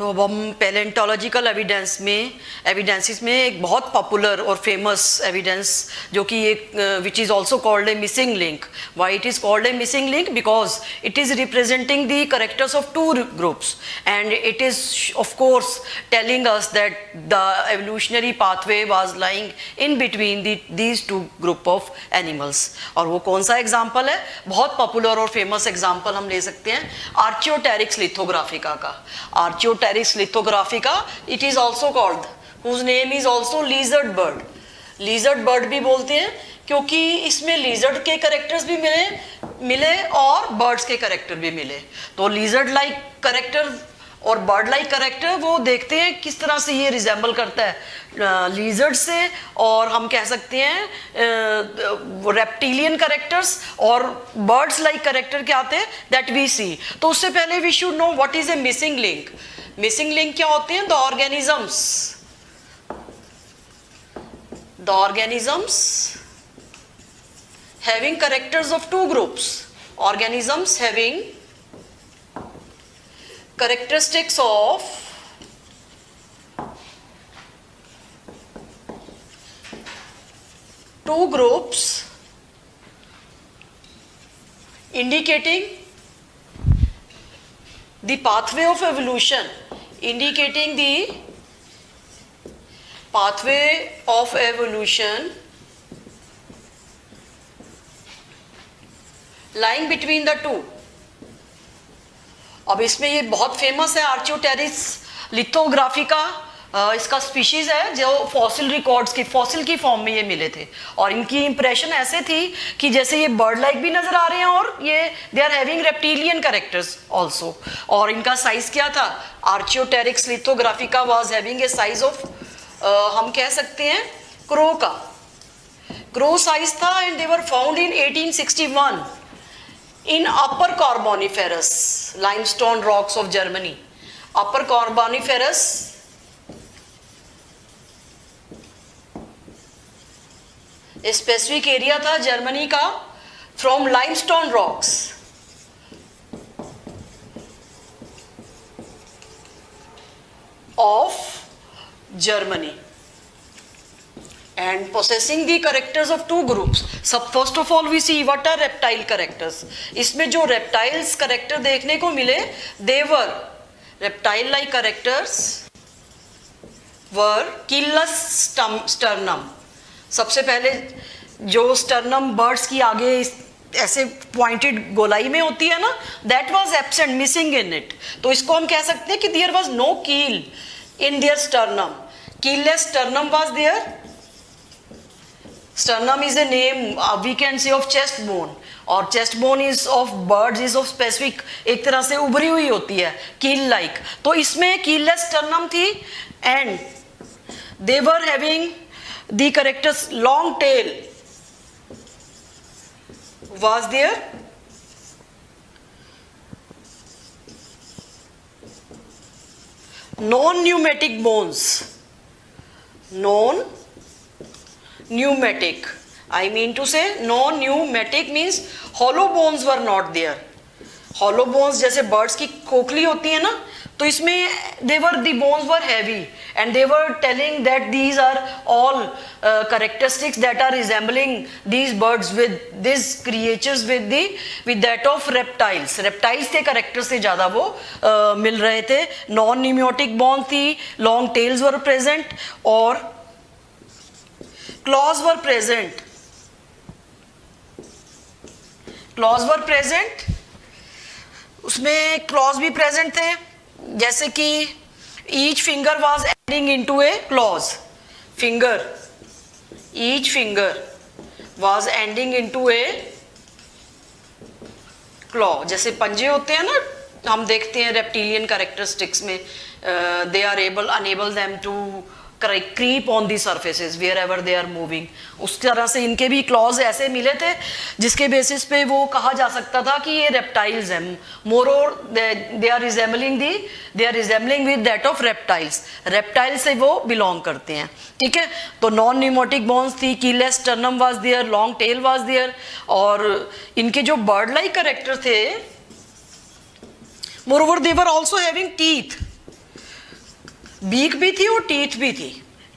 तो अब हम पैलेंटोलॉजिकल एविडेंसेस में एक बहुत पॉपुलर और फेमस एविडेंस जो कि एक which is also called a missing link. Why it is called a missing link? Because it is representing the characters of two groups and it is of course telling us that the evolutionary pathway was lying in between these two group of animals. और वो कौन सा example है? बहुत popular और famous example हम ले सकते हैं आर्चियोटेरिक्स लिथोग्राफिका का. Archaeopteryx lithographicा, it is also called, whose name is also lizard bird. Lizard bird भी बोलते हैं क्योंकि इसमें lizard के करेक्टर्स भी मिले और birds के करेक्टर भी मिले. तो lizard like करेक्टर और बर्ड लाइक करेक्टर वो देखते हैं किस तरह से ये रिजेंबल करता है लीजर्ड से, और हम कह सकते हैं रेप्टिलियन करेक्टर्स और बर्ड्स लाइक करेक्टर क्या आते हैं दैट वी सी. तो उससे पहले we should know what is a missing link. Missing link क्या होते हैं? The organisms having characters of two groups. Organisms having characteristics of two groups indicating the pathway of evolution, indicating the pathway of evolution lying between the two. अब इसमें ये बहुत famous है आर्चियोटेरिक्स लिथोग्राफिका. इसका species है जो फॉसिल रिकॉर्ड्स की fossil की फॉर्म में ये मिले थे, और इनकी इंप्रेशन ऐसे थी कि जैसे ये बर्ड लाइक भी नजर आ रहे हैं और ये they are having reptilian characters also. और इनका साइज क्या था? Archaeopteryx lithographica was having a size of हम कह सकते हैं क्रो का. क्रो साइज था and they were found in 1861 in Upper Carboniferous limestone rocks of Germany. Upper Carboniferous specific area था जर्मनी का from limestone rocks of Germany and possessing the characters of two groups. So first of all we see what are reptile characters. इसमें जो reptiles character देखने को मिले they were reptile like characters were keelless sternum. सबसे पहले जो sternum birds की आगे ऐसे पॉइंटेड गोलाई में होती है ना, that was absent, missing in it. तो इसको हम कह सकते हैं कि there was no keel in their sternum. Keelless sternum was there. Sternum is a name we can say of chest bone, और chest bone is of birds is of specific, एक तरह से उभरी हुई होती है keel like. तो इसमें keelless sternum थी and they were having the characters long tail was there. Non-pneumatic bones, non-pneumatic, I mean to say non-pneumatic means hollow bones were not there. hollow bones जैसे birds की खोखली होती है ना, तो इसमें they were the bones were heavy and they were telling that these are all characteristics that are resembling these birds with these creatures with that of reptiles. reptiles के character से ज़्यादा वो मिल रहे थे. non-pneumatic bones थी, long tails were present और claws were present. claws were present, उसमें claws भी present थे, जैसे कि each finger was ending into a claws. each finger was ending into a claw. जैसे पंजे होते हैं ना, हम देखते हैं रेप्टिलियन कैरेक्टरिस्टिक्स में they are unable them to creep on the surfaces wherever they are moving. उस तरह से इनके भी क्लॉज ऐसे मिले थे जिसके बेसिस पे वो कहा जा सकता था कि ये रेप्टाइल्स हैं. More they are resembling with that of reptiles. Reptile से वो बिलोंग करते हैं. ठीक है, तो नॉन न्यूमोटिक बोन्स थी, keelless sternum was there, long tail was there, और इनके जो बर्ड लाइक कैरेक्टर थे, moreover they were also having teeth. Beak भी थी और टीथ भी थी,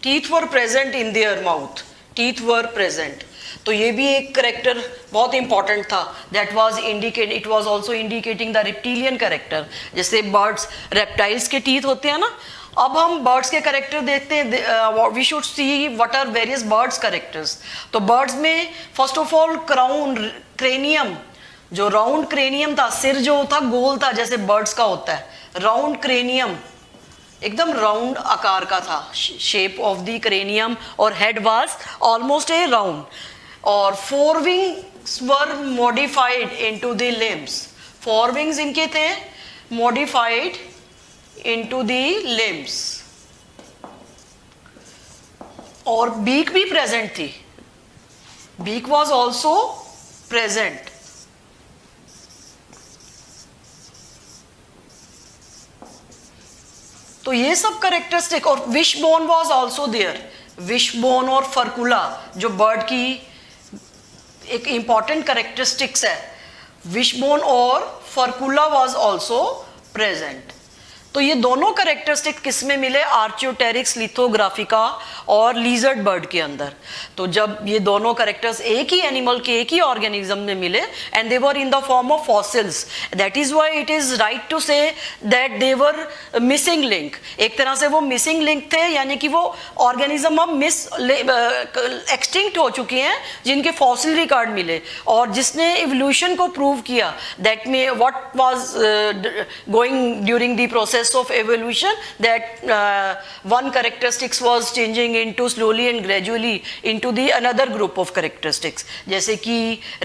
teeth were present in their mouth, teeth were present. तो ये भी एक करेक्टर बहुत इंपॉर्टेंट था, that was indicate, it was also indicating the reptilian character. जैसे बर्ड्स, रेप्टाइल्स के टीथ होते हैं ना। अब हम बर्ड्स के करेक्टर देखते हैं, we should see what are various birds characters. तो बर्ड्स में first of all crown, cranium, जो राउंड क्रेनियम था, सिर जो था गोल था जैसे बर्ड्स का होता है, राउंड क्रेनियम, एकदम राउंड आकार का था, शेप ऑफ द क्रेनियम, और head was almost a round. और fore wings were modified into the limbs, fore wings इनके थे मॉडिफाइड इनटू द लिम्स, और बीक भी प्रेजेंट थी, बीक वाज आल्सो प्रेजेंट। तो ये सब करेक्टरिस्टिक, और wish bone was also there, wish bone और फर्कुला जो बर्ड की एक इंपॉर्टेंट करेक्टरिस्टिक्स है, विश बोन और फर्कुला वाज आल्सो प्रेजेंट। तो ये दोनों करेक्टरिस्टिक किस में मिले? आर्चियोटेरिक्स लिथोग्राफिका और लीजर्ड बर्ड के अंदर। तो जब ये दोनों करेक्टर्स एक ही एनिमल के, एक ही ऑर्गेनिज्म में मिले, and they were in the form of fossils, that is why it is right to say that they were missing link. एक तरह से वो मिसिंग लिंक थे, यानी कि वो ऑर्गेनिज्म अब एक्सटिंक्ट हो चुके हैं जिनके फॉसिल रिकॉर्ड मिले, और जिसने इवोल्यूशन को प्रूव किया दैट में what was going during the process of evolution, that one characteristics was changing into slowly and gradually into the another group of characteristics, जैसे कि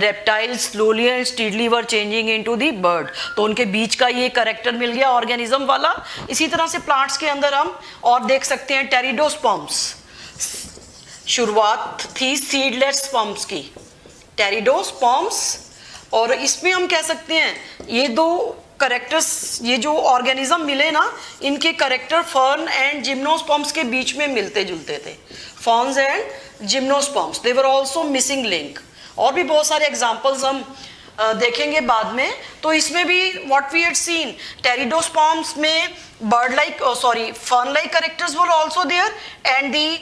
reptiles slowly and steadily were changing into the bird। तो उनके बीच का ये character मिल गया organism वाला। इसी तरह से प्लांट्स के अंदर हम और देख सकते हैं टेरिडोस्पर्म्स, शुरुआत थी सीडलेस स्पर्म्स की, टेरिडोस्पर्म्स, और इसमें हम कह सकते हैं ये दो करेक्टर्स, ये जो ऑर्गेनिज्म मिले ना, इनके करेक्टर फर्न एंड जिम्नोस्पर्म्स के बीच में मिलते जुलते थे, ferns and gymnosperms, they were also missing link. और भी बहुत सारे एग्जांपल्स हम देखेंगे बाद में। तो इसमें भी what we had seen, pteridosperms में bird like, sorry, fern like characters were also there, and the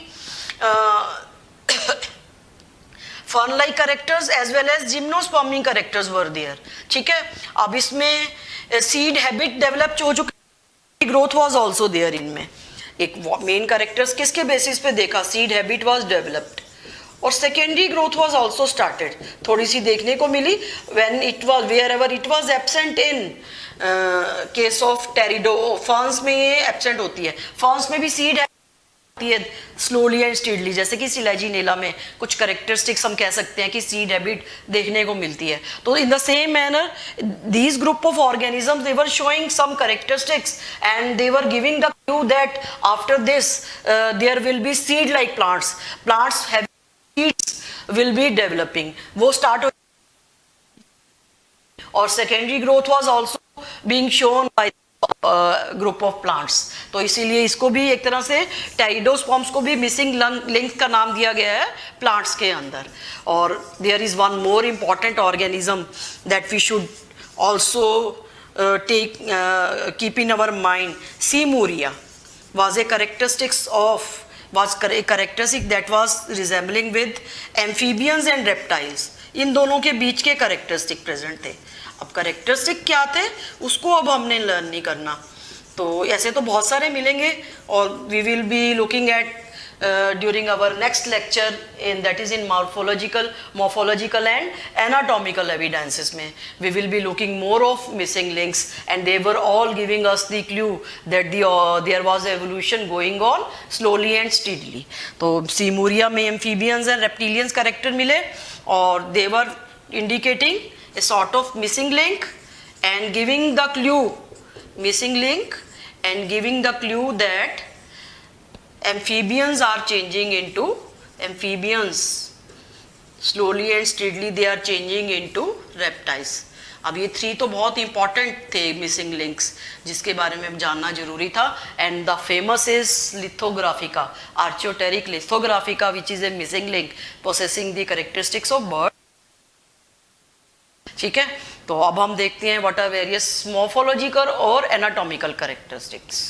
fern like characters as well as gymnospermic characters were there. ठीक है, अब इसमें सीड हैबिट डेवलप हो चुकी, ग्रोथ वाज आल्सो देयर। इनमें एक main characters किसके बेसिस पे देखा, सीड हैबिट वाज डेवलप्ड, और secondary growth was also started, थोड़ी सी देखने को मिली when it was, wherever it was absent in case of pterido, ferns में ये एब्सेंट होती है, फर्न्स में भी सीड स्लोली एंड स्टीडली, जैसे कि सिलेजिनेला में कुछ करेक्टरिस्टिक्स हम कह सकते हैं कि सीड हैबिट देखने को मिलती है। तो in the same manner these group of organisms they were showing some characteristics and they were giving the clue that after this there will be seed like plants, plants have seeds will be developing, वो start हो, और secondary growth was also being shown by group of plants. तो इसीलिए इसको भी एक तरह से टेरिडोस्पर्म्स को भी मिसिंग लिंक का नाम दिया गया है प्लांट्स के अंदर। और there is one more important organism that we should also take keep in our mind, Seymouria was a characteristic that was resembling with amphibians and reptiles। इन दोनों के बीच के करेक्टरिस्टिक प्रेजेंट थे। अब करेक्टरिस्टिक क्या थे उसको अब हमने लर्न नहीं करना, तो ऐसे तो बहुत सारे मिलेंगे, और we will be looking at during our next lecture in that is in morphological and anatomical evidences में we will be looking more of missing links, and they were all giving us the clue that there was evolution going on slowly and steadily। तो सीमोरिया में amphibians and reptilians character मिले, और they were indicating a sort of missing link and giving the clue that amphibians are changing into amphibians, slowly and steadily they are changing into reptiles। अब ये 3 तो बहुत important थे missing links जिसके बारे में जानना जरूरी था, and the famous is lithographica, archaeopteryx lithographica which is a missing link possessing the characteristics of bird. ठीक है, तो अब हम देखते हैं व्हाट आर वेरियस मॉर्फोलॉजिकल और एनाटॉमिकल कैरेक्टरिस्टिक्स।